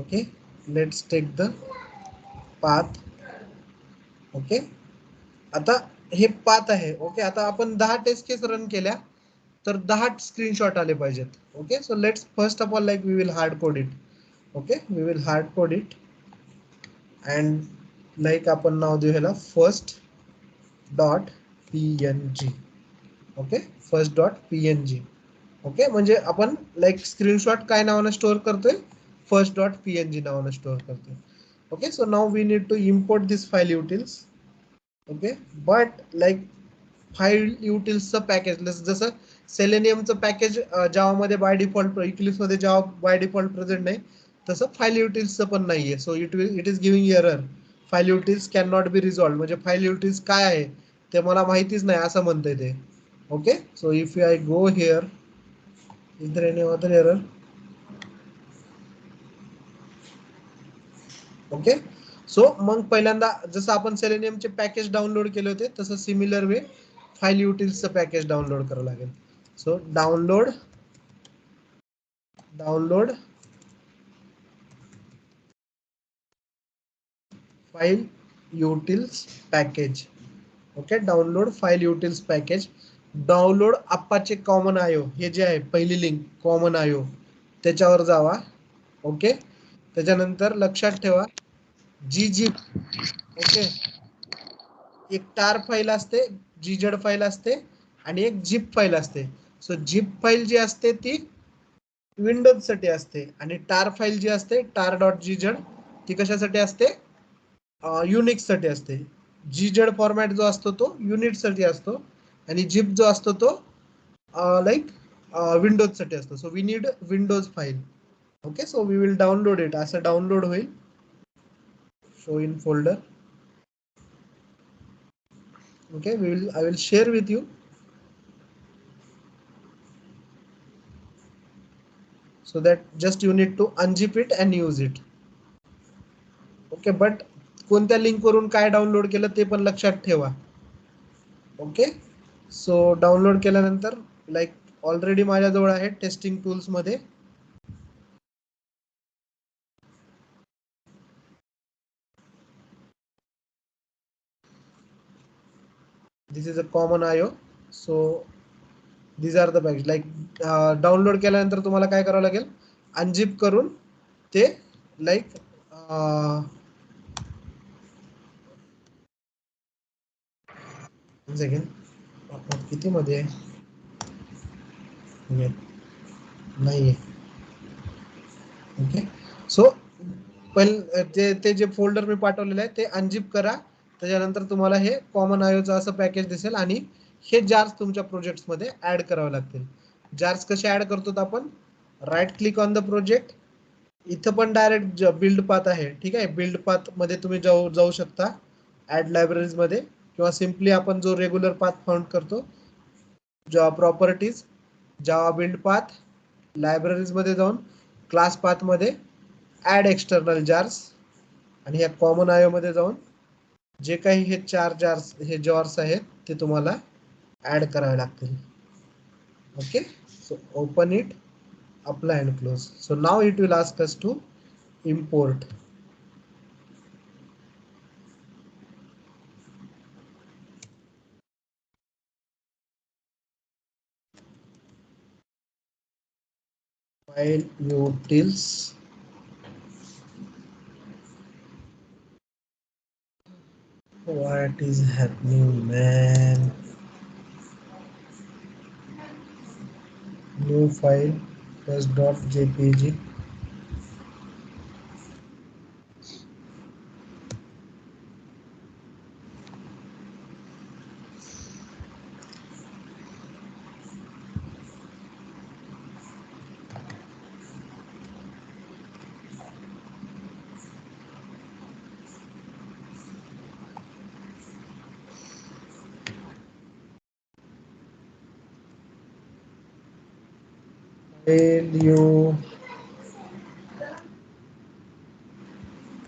Okay, let's take the path. Okay, आता हे पाथ आहे. ओके, आता आपण 10 टेस्ट केस रन केल्या तर 10 स्क्रीनशॉट आले पाहिजेत. Okay, so let's first of all like we will hard code it. Okay, we will hard code it and like आपण नाव देऊ ह्याला first dot png. Okay, first dot png. Okay, म्हणजे आपण लाईक स्क्रीनशॉट काय नावाने स्टोअर करतोय, first dot png नावाने स्टोअर करतोय. Okay, so now we need to import this file utils. Okay, but like file युटिल्सचं पॅकेज जसं सेलेनियमचं पॅकेज जावामध्ये बाय डिफॉल्ट, इक्लिप्स मध्ये जावा बाय डिफॉल्ट प्रेझेंट नाही, तसं फाईल युटिल्सचं पण नाहीये. So it is giving error, file utils can not be resolve. म्हणजे फाईल युटिल्स काय आहे ते मला माहितीच नाही असं म्हणतंय ते. Okay, so if I go here, is there any other error? Okay, so मग पहिल्यांदा जसं आपण सेलेनियमचे पॅकेज डाउनलोड केले होते तसं सिमिलर वे फाईल युटिल्सचं पॅकेज डाउनलोड करावं लागेल. So download file utils package. Okay, download file utils package. Download Apache common IO, हे जे आहे पहिली लिंक कॉमन आयो त्याच्यावर जावा. ओके, त्याच्यानंतर लक्षात ठेवा जीजिप. ओके, एक टार फाईल असते, जीजेड फाईल असते आणि एक झिप फाईल असते. सो झिप फाईल जी असते ती विंडोज साठी असते आणि टार फाईल जी असते टार डॉट जीजेड ती कशासाठी असते, युनिक्स साठी असते. जीजेड फॉर्मॅट जो असतो तो युनिट साठी असतो आणि झिप जो असतो तो लाईक विंडोज साठी असतो. So we need Windows file. Okay, so we will download it. असं डाउनलोड होईल, show in folder. Okay, I will share with you so that just you need to unzip it and use it. Okay, but कोणत्या link वरून काय download केलं ते पण लक्षात ठेवा. ओके, सो डाउनलोड केल्यानंतर लाईक ऑलरेडी माझ्याजवळ आहे टेस्टिंग टूल्स मध्ये. This is a common IO. So these are the package. Like download केल्यानंतर तुम्हाला काय करावं लागेल, अनझिप करून ते लाईक सेकंड किती मध्ये नाहीये. ओके, सो ते जे फोल्डर मी पाठवलेलं आहे ते अनझिप करा. त्याच्यानंतर तुम्हाला हे कॉमन आयोचं असं पॅकेज दिसेल आणि हे जार्स तुमच्या प्रोजेक्ट मध्ये ऍड करावे लागतील. जार्स कसे ऍड करतो आपण, right click on the project. इथं पण डायरेक्ट बिल्ड पाथ आहे. ठीक आहे, बिल्ड पाथ मध्ये तुम्ही जाऊ शकता ऍड लायब्ररीज मध्ये, किंवा सिम्पली आपण जो रेग्युलर पाथ फाउंड करतो जावा प्रॉपर्टीज, जावा बिल्ड पाथ, लायब्ररीज मध्ये जाऊन क्लास पाथ मध्ये ऍड एक्सटर्नल जार्स आणि या कॉमन आयो मध्ये जाऊन जे काही हे 4 जार्स हे जॉर्स आहेत ते तुम्हाला ऍड करावे लागतील. Okay, so open it, apply and close. So now it will ask us to import. File utils. What is happening, man? New file first.jpg.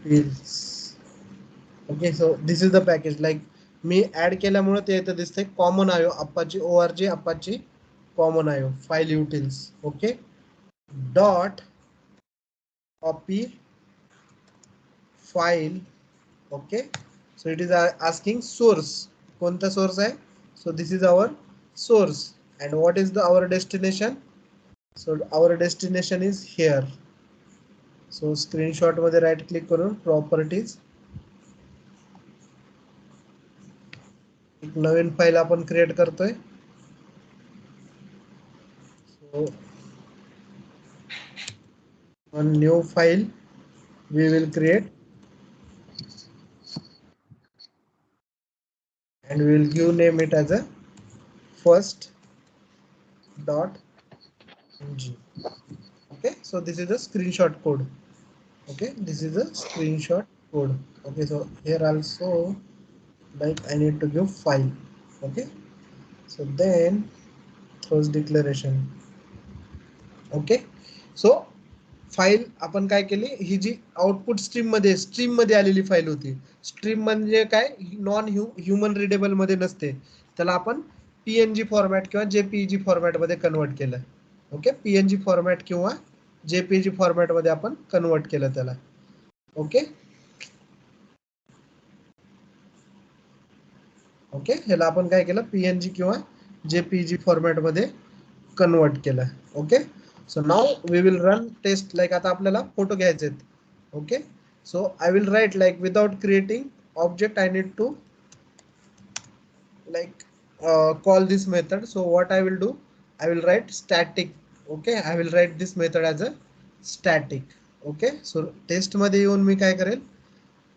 Utils. Okay, so this is the package. Like मी add केल्यामुळे ते इथं दिसतंय common IO Apache org Apache common IO file utils. Okay, dot copy file. Okay, so it is asking source. कोणता source आहे? So this is our source and what is the our destination? So our destination is here. So screenshot मध्ये right click करून properties, एक नवीन file आपण create करतोय. So one new file we will create and we will give name it as a first dot ng. Okay, so this is the screenshot code. Okay, this is the screenshot code. Okay, so here also like I need to give file. Okay, so then first declaration. Okay, so file आपण काय केली, ही जी output stream मध्ये आलेली file होती. Stream म्हणजे काय, non human readable मध्ये नसते, त्याला आपण पीएनजी फॉर्मॅट किंवा जेपीईजी फॉर्मॅट मध्ये कन्वर्ट केलं. ओके, पीएनजी फॉर्मॅट किंवा जेपीईजी फॉर्मॅट मध्ये आपण कन्वर्ट केलं त्याला. ओके ओके, ह्याला आपण काय केलं, पीएनजी किंवा जेपीईजी फॉर्मॅट मध्ये कन्वर्ट केलं. Okay, so now we will run test. Like आता आपल्याला फोटो घ्यायचे आहेत. Okay, so I will write like without creating object I need to like call this method. So what I will do, I will write static. Okay, I will write this method as a static. Okay, so test मध्ये येऊन मी काय करेल,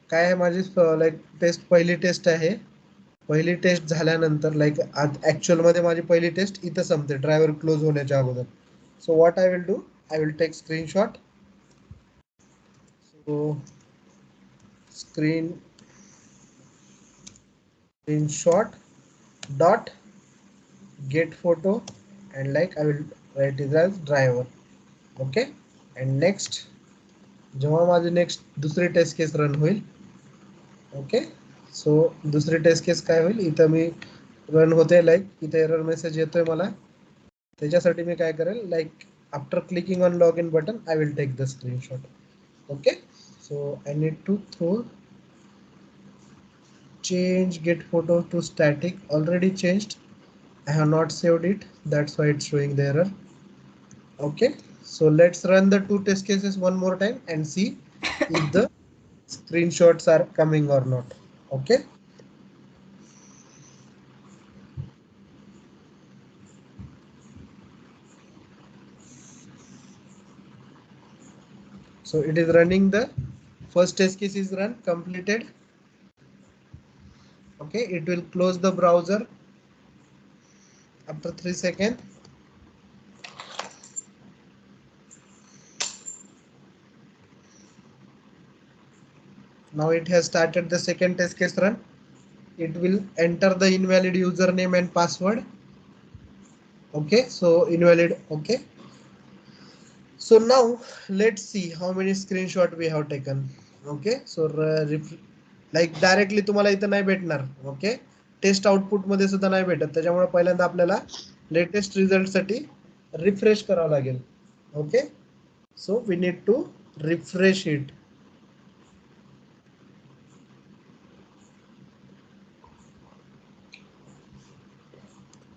काय आहे माझी like taste, पहिली taste आहे. पहिली टेस्ट झाल्यानंतर लाईक ऍक्च्युअल मध्ये माझी पहिली टेस्ट इथं संपते ड्रायव्हर क्लोज होण्याच्या अगोदर. So what I will do, I will take screenshot. So screenshot dot get photo and like I will write it as driver. Okay, and next जेव्हा माझी नेक्स्ट दुसरी टेस्ट केस रन होईल. Okay, सो दुसरी test case काय होईल, इथं मी रन होते, लाईक इथे एरर मेसेज येतोय मला. त्याच्यासाठी मी काय करेल, like after clicking on log in button I will take the screenshot. Okay, so I need to throw change get photo to static. Already changed, I have not saved it, that's why it's showing the error. Okay, so let's run the two test cases one more time and see if the screenshots are coming or not. Okay, so it is running, the first test case is run, completed. Okay, it will close the browser after 3 seconds. Now it has started the second test case run. It will enter the invalid username and password. Okay, so invalid. Okay, so now let's see how many screenshot we have taken. Okay, so like directly तुम्हाला इथं नाही भेटणार. Okay, taste output मध्ये सुद्धा नाही भेटत, त्याच्यामुळे पहिल्यांदा आपल्याला लेटेस्ट रिझल्ट साठी रिफ्रेश करावं लागेल. Okay, so we need to refresh it.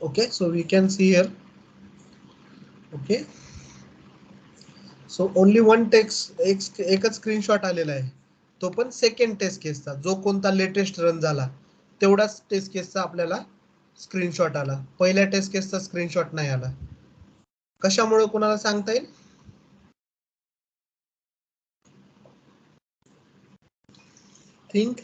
Okay, so we can see here. Okay, so only one text, एकच स्क्रीनशॉट आलेला आहे, तो पण सेकंड टेस्ट केसचा, जो कोणता लेटेस्ट रन झाला तेवढाच टेस्ट केसचा आपल्याला स्क्रीनशॉट आला. पहिल्या टेस्ट केसचा स्क्रीनशॉट नाही आला. कशामुळे कोणाला सांगता येईल? थिंक.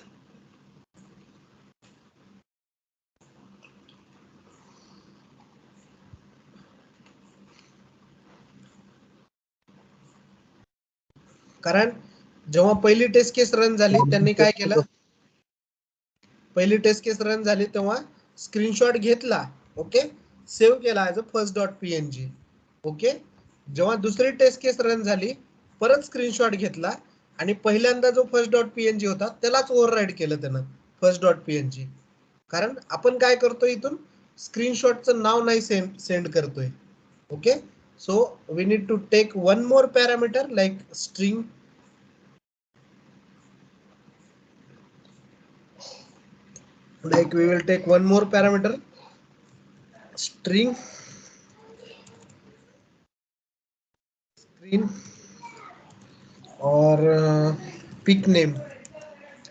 कारण जेव्हा पहिली टेस्ट केस रन झाली त्यांनी काय केलं, पहिली टेस्ट केस रन झाली तेव्हा स्क्रीनशॉट घेतला. ओके, सेव्ह केला as a first dot PNG. Okay, जेव्हा दुसरी टेस्ट केस रन झाली परत स्क्रीनशॉट घेतला आणि पहिल्यांदा जो फर्स्ट डॉट पीएनजी होता त्यालाच ओव्हरराईड केलं त्यानं फर्स्ट डॉट पीएनजी. कारण आपण काय करतोय, इथून स्क्रीनशॉटचं नाव नाही सेंड करतोय. Okay, so we need to take one more parameter like string. Like we will take one more parameter, string screen or pic name.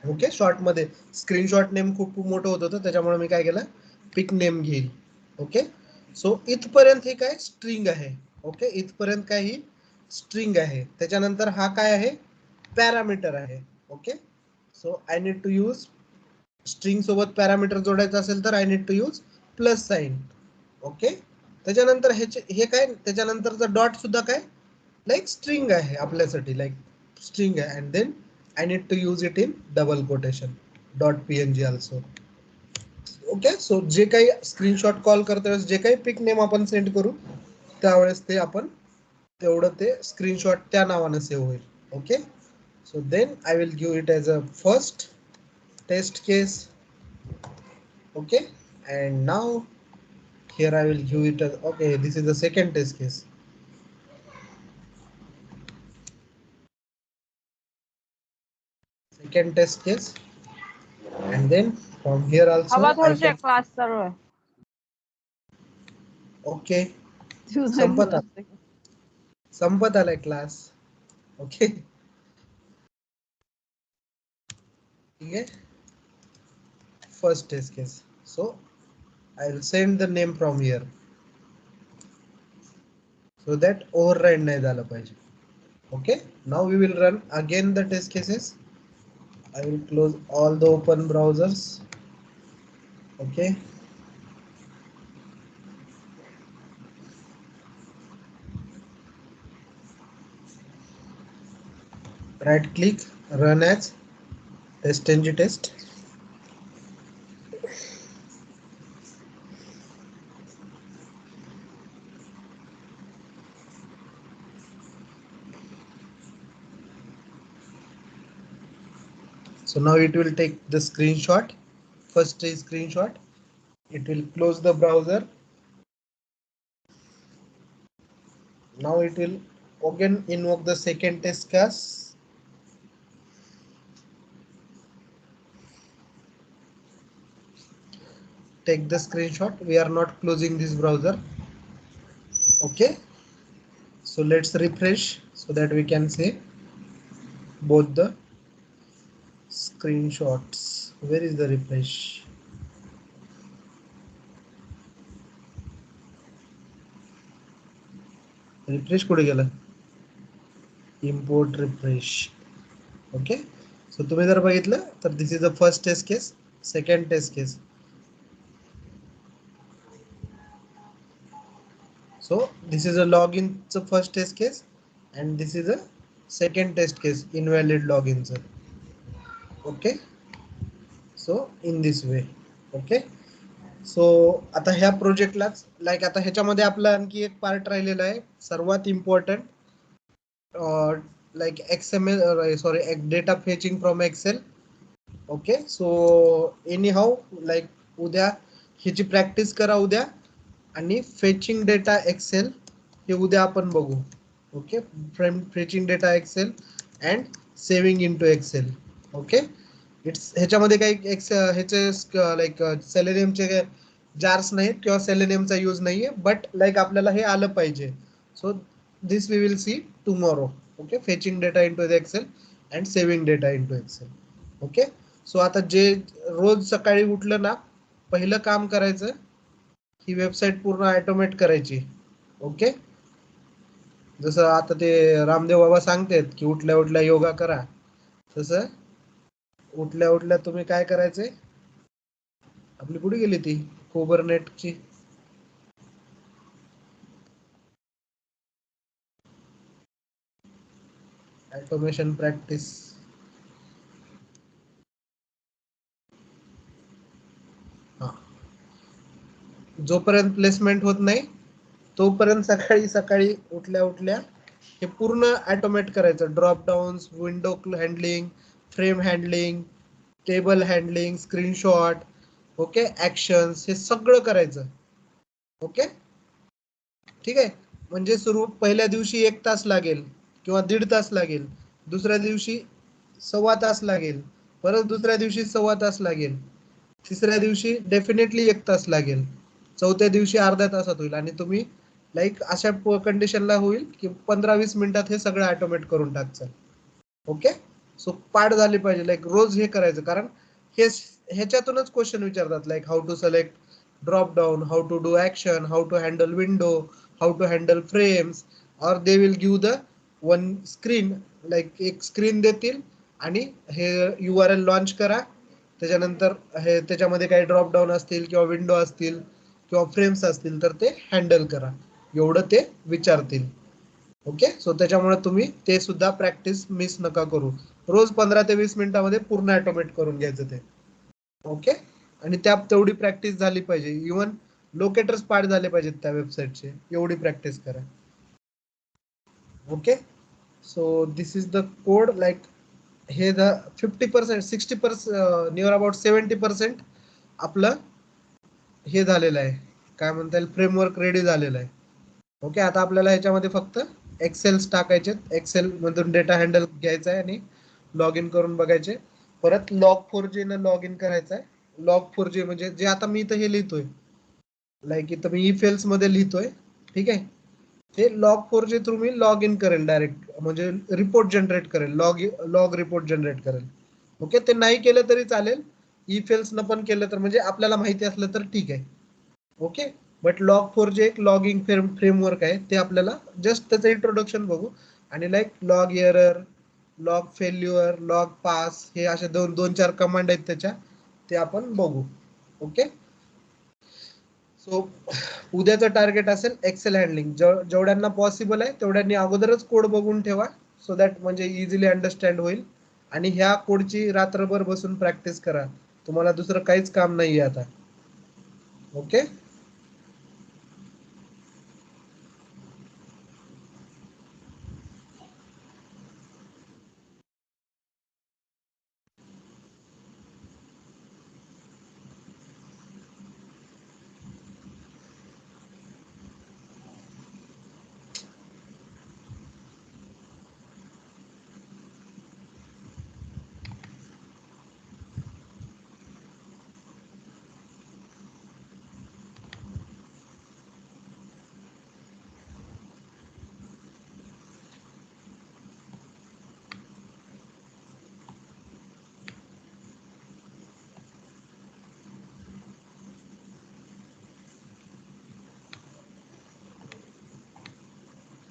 Okay, short मध्ये स्क्रीनशॉट नेम खूप मोठं होत होतं, त्याच्यामुळे मी काय केलं, पिक नेम घेईल. ओके, सो इथपर्यंत हे काय स्ट्रिंग आहे. ओके, इथपर्यंत काय ही स्ट्रिंग आहे. त्याच्यानंतर हा काय आहे, पॅरामीटर आहे. Okay, so I need to use string सोबत पॅरामीटर जोडायचं असेल तर I need to use plus sign. Okay, त्याच्यानंतर हे काय, त्याच्यानंतरचा डॉट सुद्धा काय लाईक स्ट्रिंग आहे आपल्यासाठी, लाईक स्ट्रिंग आहे. And then I need to use it in double quotation .png also. Okay, so जे काही स्क्रीनशॉट कॉल करता वेळेस जे काही पिक नेम आपण सेंड करू त्यावेळेस ते आपण तेवढं ते स्क्रीनशॉट त्या नावाने सेव्ह होईल. Okay, so then I will give it as a first test case. Okay, and now here I will give it as, okay, this is the second test case. Second test case, and then from here also हवा I थोडीशी can, class चालू आहे. okay, तुझा संपत संपत आलाय class. Okay, ठीक आहे. First test case, so I will send the name from here so that override नाही झालं पाहिजे. Okay, now we will run again the test cases. I will close all the open browsers. Okay, right click, run as test-ng test. So now it will take the screenshot, first is screenshot. It will close the browser. Now it will again invoke the second test case. Take the screenshot. We are not closing this browser. Okay, so let's refresh so that we can see both the screenshots. Where is the refresh? Refresh कुठे गेला? Import refresh. Okay, so तुम्ही जर बघितलं तर this is the first test case, second test case. So this is a login च first test case and this is a second test case, invalid login च. Okay, so in this way. Okay, so आता ह्या प्रोजेक्टलाच like आता ह्याच्यामध्ये आपला आणखी एक part राहिलेला आहे सर्वात important, like XML, sorry, data fetching from Excel. Okay, so anyhow like उद्या ह्याची प्रॅक्टिस करा उद्या, आणि फेचिंग डेटा एक्सेल हे उद्या आपण बघू. Okay, from fetching data Excel and saving into Excel. Okay, it's ह्याच्यामध्ये काही ह्याचे लाईक सेलेनियमचे जार्स नाहीत किंवा सेलेनियमचा यूज नाहीये, बट लाईक आपल्याला हे आलं पाहिजे. So this we will see tomorrow. Okay, fetching data into the Excel and saving data into Excel. Okay, so आता जे रोज सकाळी उठलं ना, पहिलं काम करायचं ही वेबसाईट पूर्ण ऑटोमेट करायची. ओके, जसं आता ते रामदेव बाबा सांगतात की उठल्या उठल्या योगा करा, तसं उठल्या उठल्या तुम्ही काय करायचंय, आपली कुठे गेली ती कोबरनेटची, ऑटोमेशन प्रॅक्टिस. हा, जोपर्यंत प्लेसमेंट होत नाही तोपर्यंत सकाळी सकाळी उठल्या उठल्या हे पूर्ण ऑटोमेट करायचं. Drop downs, window handling, frame handling, table handling, screenshot, okay, actions, हे सगळं करायचं. ओके, ठीक आहे. म्हणजे सुरू पहिल्या दिवशी 1 तास लागेल किंवा 1.5 तास लागेल, दुसऱ्या दिवशी 1.25 तास लागेल, परत दुसऱ्या दिवशी 1.25 तास लागेल. तिसऱ्या दिवशी डेफिनेटली 1 तास लागेल. चौथ्या दिवशी अर्ध्या तासात होईल आणि तुम्ही लाईक अशा कंडिशनला होईल की 15-20 मिनिटात हे सगळं ऑटोमेट करून टाकचाल. ओके. सो पाठ झाली पाहिजे, लाईक रोज हे करायचं, कारण हे ह्याच्यातूनच क्वेश्चन विचारतात, like how to select drop down, how to do action, how to handle window, how to handle frames, और they will give the one screen, like एक स्क्रीन देतील आणि हे URL लॉन्च करा. त्याच्यानंतर हे त्याच्यामध्ये काही ड्रॉप डाऊन असतील किंवा विंडो असतील किंवा फ्रेम्स असतील तर ते हँडल करा, एवढं ते विचारतील. ओके. सो त्याच्यामुळे तुम्ही ते सुद्धा प्रॅक्टिस मिस नका करू. रोज 15 ते 20 मिनिटांमध्ये पूर्ण ऑटोमेट करून घ्यायचं ते. ओके. आणि त्यात तेवढी प्रॅक्टिस झाली पाहिजे. इव्हन लोकेटर्स पाठ झाले पाहिजेत त्या वेबसाईटचे, एवढी प्रॅक्टिस करा. Okay. So this is the code, like हे द 50%, 60%, नियर अबाउट 70% आपलं हे झालेलं आहे, काय म्हणता येईल, फ्रेमवर्क रेडी झालेलं आहे. ओके. आता आपल्याला ह्याच्यामध्ये फक्त एक्सेल्स टाकायचे, एक्सेल मधून डेटा हँडल घ्यायचा आहे आणि लॉग इन करून बघायचे. परत log4j न लॉग इन करायचं आहे. log4j म्हणजे जे आता मी इथं हे लिहितोय, लाईक इथं मी ई-फेल्स मध्ये लिहितोय, ठीक आहे. ते log4j through me log in करेल डायरेक्ट, म्हणजे रिपोर्ट जनरेट करेल, लॉग रिपोर्ट जनरेट करेल. ओके. ते नाही केलं तरी चालेल, ई-फेल्स न पण केलं तर, म्हणजे आपल्याला माहिती असलं तर ठीक आहे. ओके. बट log4j एक लॉगिंग फ्रेमवर्क आहे, ते आपल्याला जस्ट त्याचं इंट्रोडक्शन बघू. आणि like log error, log failure, log pass, हे असे 2-4 कमांड आहेत त्याच्या, ते आपण बघू. ओके. सो उद्याचं टार्गेट असेल एक्सेल हँडलिंग. जेवढ्यांना पॉसिबल आहे तेवढ्यांनी अगोदरच कोड बघून ठेवा, सो दॅट म्हणजे इझिली अंडरस्टँड होईल. आणि ह्या कोडची रात्रभर बसून प्रॅक्टिस करा. तुम्हाला दुसरं काहीच काम नाहीये आता. ओके.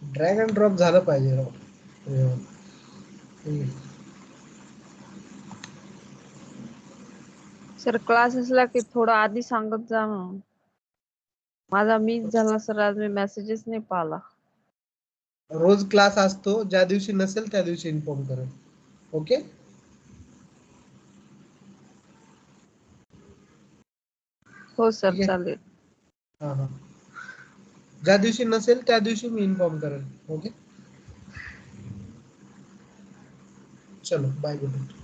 ड्रॅग अँड ड्रॉप झालं पाहिजे राव. सर क्लासेसला की थोडं आधी सांगत जा ना. माझा मिस झाला सर, आज मी मेसेजेस नाही पाहिला. रोज क्लास असतो, ज्या दिवशी नसेल त्या दिवशी इन्फॉर्म करेल. ओके. हो सर ठीक आहे. चालेल. हा हा. ज्या दिवशी नसेल त्या दिवशी मी इन्फॉर्म करेल. ओके. चलो बाय, गुड नाईट.